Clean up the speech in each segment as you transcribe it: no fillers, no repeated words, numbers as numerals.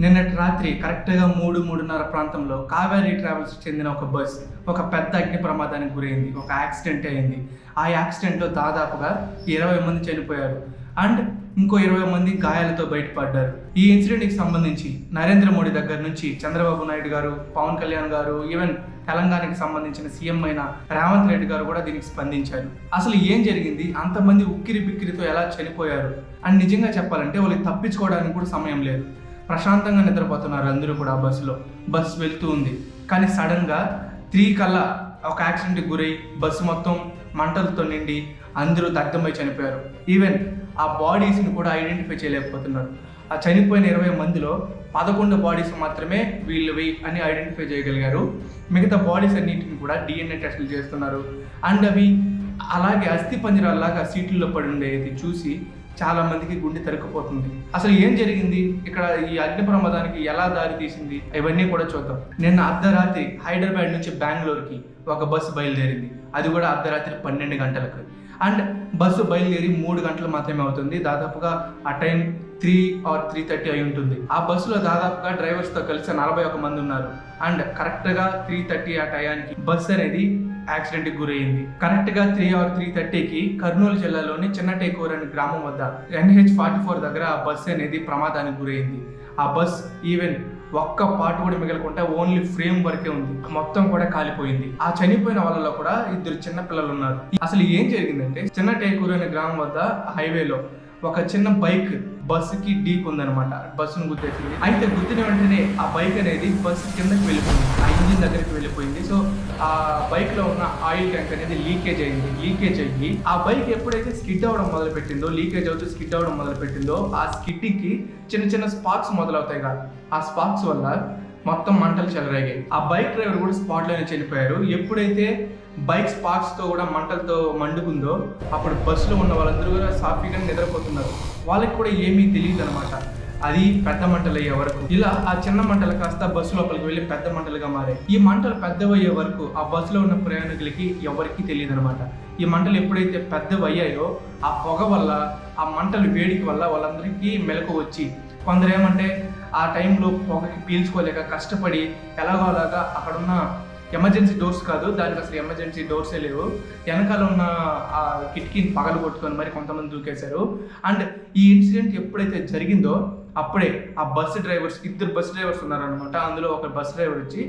నిన్నటి రాత్రి కరెక్ట్గా 3:30 ప్రాంతంలో కావేరీ ట్రావెల్స్ చెందిన ఒక బస్ ఒక పెద్ద అగ్ని ప్రమాదానికి గురైంది. ఒక యాక్సిడెంట్ అయింది. ఆ యాక్సిడెంట్లో దాదాపుగా 20 మంది చనిపోయారు అండ్ ఇంకో 20 మంది గాయాలతో బయటపడ్డారు. ఈ ఇన్సిడెంట్కి సంబంధించి నరేంద్ర మోడీ దగ్గర నుంచి చంద్రబాబు నాయుడు గారు, పవన్ కళ్యాణ్ గారు, ఈవెన్ తెలంగాణకి సంబంధించిన సీఎం అయిన రేవంత్ రెడ్డి గారు కూడా దీనికి స్పందించారు. అసలు ఏం జరిగింది, అంతమంది ఉక్కిరి బిక్కిరితో ఎలా చనిపోయారు అని నిజంగా చెప్పాలంటే వాళ్ళకి తప్పించుకోవడానికి కూడా సమయం లేదు. ప్రశాంతంగా నిద్రపోతున్నారు అందరూ కూడా. బస్సు వెళ్తూ ఉంది, కానీ సడన్గా 3 కల్లా ఒక యాక్సిడెంట్కి గురై బస్సు మొత్తం మంటలతో నిండి అందరూ దగ్ధమై చనిపోయారు. ఈవెన్ ఆ బాడీస్ని కూడా ఐడెంటిఫై చేయలేకపోతున్నారు. ఆ చనిపోయిన 20 మందిలో 11 బాడీస్ మాత్రమే వీళ్ళవి అని ఐడెంటిఫై చేయగలిగారు. మిగతా బాడీస్ అన్నింటిని కూడా DNA టెస్టులు చేస్తున్నారు. అండ్ అవి అలాగే అస్థి పంజరాల్లాగా సీట్లలో పడి ఉండేది చూసి చాలా మందికి గుండె తరుక్కుపోతుంది. అసలు ఏం జరిగింది ఇక్కడ, ఈ అగ్ని ప్రమాదానికి ఎలా దారి తీసింది, ఇవన్నీ కూడా చూద్దాం. నిన్న అర్ధరాత్రి హైదరాబాద్ నుంచి బెంగళూరుకి ఒక బస్సు బయలుదేరింది. అది కూడా అర్ధరాత్రి 12 గంటలకు. అండ్ బస్సు బయలుదేరి 3 గంటలు మాత్రమే అవుతుంది. దాదాపుగా ఆ టైం 3 or 3:30 అయి ఉంటుంది. ఆ బస్సులో దాదాపుగా డ్రైవర్స్తో కలిసి 41 మంది ఉన్నారు. అండ్ కరెక్ట్గా 3:30 ఆ టయానికి బస్సు అనేది యాక్సిడెంట్కి గురైంది. కరెక్ట్గా 3 or 3:30కి కర్నూలు జిల్లాలోని చిన్నటేకూరు అనే గ్రామం వద్ద NH44 దగ్గర ఆ బస్సు అనేది ప్రమాదానికి గురైంది. ఆ బస్ ఈవెన్ ఒక్క పాటు కూడా మిగలకుండా ఓన్లీ ఫ్రేమ్ వరకే ఉంది, మొత్తం కూడా కాలిపోయింది. ఆ చనిపోయిన వాళ్ళలో కూడా 2 చిన్న పిల్లలు ఉన్నారు. అసలు ఏం జరిగిందంటే చిన్నటేకూరు అనే గ్రామం వద్ద హైవేలో ఒక చిన్న బైక్ బస్సుకి ఢీక్ ఉందనమాట. బస్సును గుద్దేసింది. అయితే గుద్దిన వెంటనే ఆ బైక్ అనేది బస్సు కిందకి వెళ్ళిపోయింది, ఆ ఇంజిన్ దగ్గరికి వెళ్ళిపోయింది. సో ఆ బైక్ లో ఉన్న ఆయిల్ ట్యాంక్ అనేది లీకేజ్ అయ్యి ఆ బైక్ ఎప్పుడైతే స్కిడ్ అవడం మొదలు పెట్టిందో, లీకేజ్ అవుతూ స్కిడ్ అవడం మొదలు పెట్టిందో, ఆ స్కిడ్డింగ్ కి చిన్న చిన్న స్పార్క్స్ మొదలవుతాయి కదా, ఆ స్పార్క్స్ వల్ల మొత్తం మంటలు చెలరేగాయి. ఆ బైక్ డ్రైవర్ కూడా స్పాట్ లోనే చనిపోయారు. ఎప్పుడైతే బైక్ స్పార్క్స్ తో కూడా మంటలతో మండుకుందో అప్పుడు బస్సులో ఉన్న వాళ్ళందరూ కూడా సాఫీగా నిద్రపోతున్నారు. వాళ్ళకి కూడా ఏమీ తెలియదు అనమాట, అది పెద్ద మంటలు అయ్యే వరకు. ఇలా ఆ చిన్న మంటలు కాస్త బస్సు లోపలికి వెళ్ళి పెద్ద మంటలుగా మారాయి. ఈ మంటలు పెద్దవయ్యే వరకు ఆ బస్సులో ఉన్న ప్రయాణికులకి ఎవరికి తెలియదు అనమాట. ఈ మంటలు ఎప్పుడైతే పెద్దవయ్యాయో ఆ పొగ వల్ల, ఆ మంటలు వేడికి వల్ల వాళ్ళందరికీ మెలకు వచ్చి, కొందరు ఏమంటే ఆ టైంలో పొగకి పీల్చుకోలేక కష్టపడి ఎలాగో అలాగా అక్కడున్న ఎమర్జెన్సీ డోర్స్ కాదు, దానికి అసలు ఎమర్జెన్సీ డోర్సే లేవు, వెనకాల ఉన్న ఆ కిటికీని పగలు కొట్టుకొని మరి కొంతమంది దూకేశారు. అండ్ ఈ ఇన్సిడెంట్ ఎప్పుడైతే జరిగిందో అప్పుడే ఆ బస్సు డ్రైవర్స్, 2 బస్ డ్రైవర్స్ ఉన్నారనమాట. అందులో ఒక బస్ డ్రైవర్ వచ్చి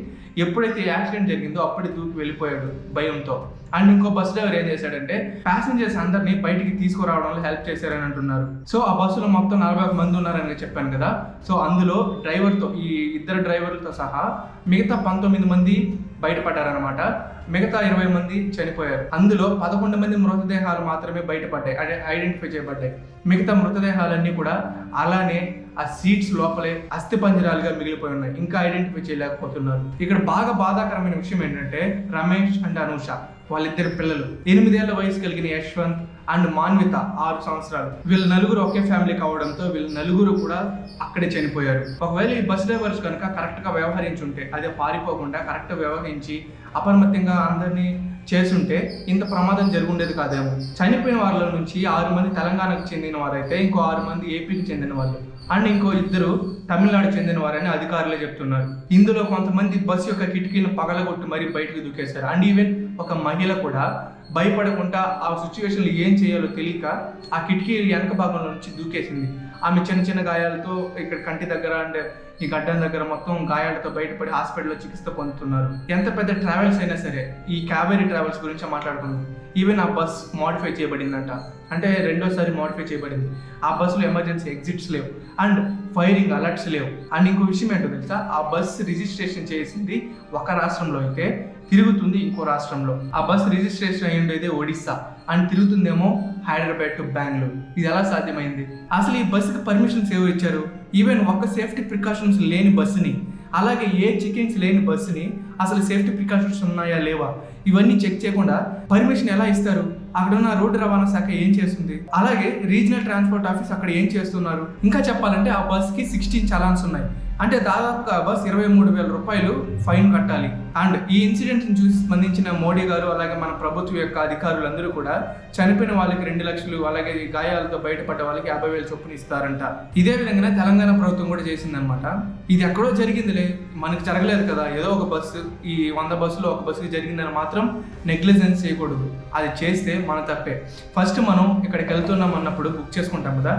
ఎప్పుడైతే యాక్సిడెంట్ జరిగిందో అప్పుడే దూకి వెళ్ళిపోయాడు భయంతో. అండ్ ఇంకో బస్ డ్రైవర్ ఏం చేశాడంటే ప్యాసింజర్స్ అందరినీ బయటికి తీసుకురావడంలో హెల్ప్ చేశారని అంటున్నారు. సో ఆ బస్సులో మొత్తం 41 మంది ఉన్నారని చెప్పాను కదా. సో అందులో డ్రైవర్తో, ఈ 2 డ్రైవర్లతో సహా మిగతా 19 మంది బయటపడ్డారనమాట. మిగతా 20 మంది చనిపోయారు. అందులో 11 మంది మృతదేహాలు మాత్రమే బయటపడ్డాయి, ఐడెంటిఫై చేయబడ్డాయి. మిగతా మృతదేహాలన్నీ కూడా అలానే ఆ సీట్స్ లోపలే అస్థి పంజరాలుగా మిగిలిపోయి ఉన్నాయి, ఇంకా ఐడెంటిఫై చేయలేకపోతున్నారు. ఇక్కడ బాగా బాధాకరమైన విషయం ఏంటంటే రమేష్ అండ్ అనూష, వాళ్ళిద్దరు పిల్లలు, 8 ఏళ్ల వయసు కలిగిన యశ్వంత్ అండ్ మాన్విత 6 సంవత్సరాలు. వీళ్ళ నలుగురు ఒకే ఫ్యామిలీ కావడంతో వీళ్ళ నలుగురు కూడా అక్కడే చనిపోయారు. ఒకవేళ ఈ బస్ డ్రైవర్స్ కనుక కరెక్ట్ గా వ్యవహరించుంటే, అదే పారిపోకుండా కరెక్ట్ వ్యవహరించి అప్రమత్తంగా అందరినీ చేస్తుంటే ఇంత ప్రమాదం జరుగుండేది కాదేమో. చనిపోయిన వాళ్ళ నుంచి 6 మంది తెలంగాణకు చెందిన వారైతే ఇంకో 6 మంది ఏపీకి చెందిన వాళ్ళు అండ్ ఇంకో 2 తమిళనాడు చెందిన వారని అధికారులే చెప్తున్నారు. ఇందులో కొంతమంది బస్సు యొక్క కిటికీలను పగలగొట్టి మరీ బయటకు దూకేశారు. అండ్ ఈవెన్ ఒక మహిళ కూడా భయపడకుండా ఆ సిచ్యువేషన్లో ఏం చేయాలో తెలియక ఆ కిటికీ వెనక భాగంలో నుంచి దూకేసింది. ఆమె చిన్న చిన్న గాయాలతో ఇక్కడ కంటి దగ్గర అండ్ ఈ గడ్డం దగ్గర మొత్తం గాయాలతో బయటపడి హాస్పిటల్లో చికిత్స పొందుతున్నారు. ఎంత పెద్ద ట్రావెల్స్ అయినా సరే, ఈ కావేరీ ట్రావెల్స్ గురించి మాట్లాడుకుందాం. ఈవెన్ ఆ బస్ మోడిఫై చేయబడిందంట, అంటే 2వ మోడిఫై చేయబడింది. ఆ బస్సులో ఎమర్జెన్సీ ఎగ్జిట్స్ లేవు అండ్ ఫైరింగ్ అలర్ట్స్ లేవు. అండ్ ఇంకో విషయం ఏంటో తెలుసా, ఆ బస్ రిజిస్ట్రేషన్ చేసింది ఒక రాష్ట్రంలో అయితే తిరుగుతుంది ఇంకో రాష్ట్రంలో. ఆ బస్ రిజిస్ట్రేషన్ అయ్యి ఉండేది ఒడిస్సా అండ్ తిరుగుతుందేమో హైదరాబాద్ టు బెంగళూరు. ఇది ఎలా సాధ్యమైంది? అసలు ఈ బస్సుకి పర్మిషన్స్ ఎవరు ఇచ్చారు? ఈవెన్ ఒక్క సేఫ్టీ ప్రికాషన్స్ లేని బస్సుని, అలాగే ఏ చెకింగ్స్ లేని బస్సుని అసలు సేఫ్టీ ప్రికాషన్స్ ఉన్నాయా లేవా ఇవన్నీ చెక్ చేయకుండా పర్మిషన్ ఎలా ఇస్తారు? అక్కడ ఉన్న రోడ్డు రవాణా శాఖ ఏం చేస్తుంది? అలాగే రీజనల్ ట్రాన్స్పోర్ట్ ఆఫీస్ అక్కడ ఏం చేస్తున్నారు? ఇంకా చెప్పాలంటే ఆ బస్కి 16 చలాన్స్ ఉన్నాయి. అంటే దాదాపుగా బస్ 23,000 రూపాయలు ఫైన్ కట్టాలి. అండ్ ఈ ఇన్సిడెంట్ని చూసి స్పందించిన మోడీ గారు అలాగే మన ప్రభుత్వం యొక్క అధికారులందరూ కూడా చనిపోయిన వాళ్ళకి 2 లక్షలు, అలాగే ఈ గాయాలతో బయటపడ్డ వాళ్ళకి 50,000 చొప్పున ఇస్తారంట. ఇదే విధంగా తెలంగాణ ప్రభుత్వం కూడా చేసిందనమాట. ఇది ఎక్కడో జరిగిందిలే, మనకి జరగలేదు కదా, ఏదో ఒక బస్సు, ఈ 100 బస్సులో ఒక బస్సుకి జరిగిందని మాత్రం నెగ్లిజెన్స్ చేయకూడదు. అది చేస్తే మన తప్పే. ఫస్ట్ మనం ఇక్కడికి వెళ్తున్నాం అన్నప్పుడు బుక్ చేసుకుంటాం కదా,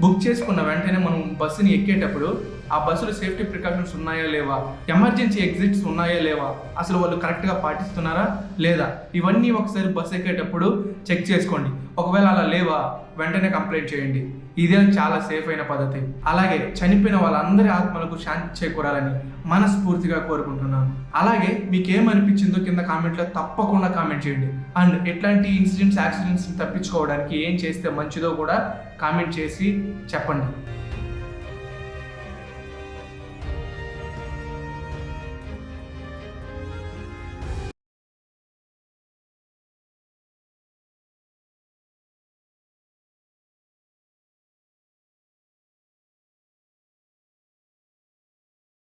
బుక్ చేసుకున్న వెంటనే మనం బస్సుని ఎక్కేటప్పుడు ఆ బస్సులో సేఫ్టీ ప్రికాషన్స్ ఉన్నాయా లేవా, ఎమర్జెన్సీ ఎగ్జిట్స్ ఉన్నాయా లేవా, అసలు వాళ్ళు కరెక్ట్గా పాటిస్తున్నారా లేదా, ఇవన్నీ ఒకసారి బస్సు ఎక్కేటప్పుడు చెక్ చేసుకోండి. ఒకవేళ అలా లేవా వెంటనే కంప్లైంట్ చేయండి. ఇదే చాలా సేఫ్ అయిన పద్ధతి. అలాగే చనిపోయిన వాళ్ళందరి ఆత్మలకు శాంతి చేకూరాలని మనస్ఫూర్తిగా కోరుకుంటున్నాను. అలాగే మీకు ఏమనిపించిందో కింద కామెంట్లో తప్పకుండా కామెంట్ చేయండి. అండ్ ఎట్లాంటి యాక్సిడెంట్స్ తప్పించుకోవడానికి ఏం చేస్తే మంచిదో కూడా కామెంట్ చేసి చెప్పండి.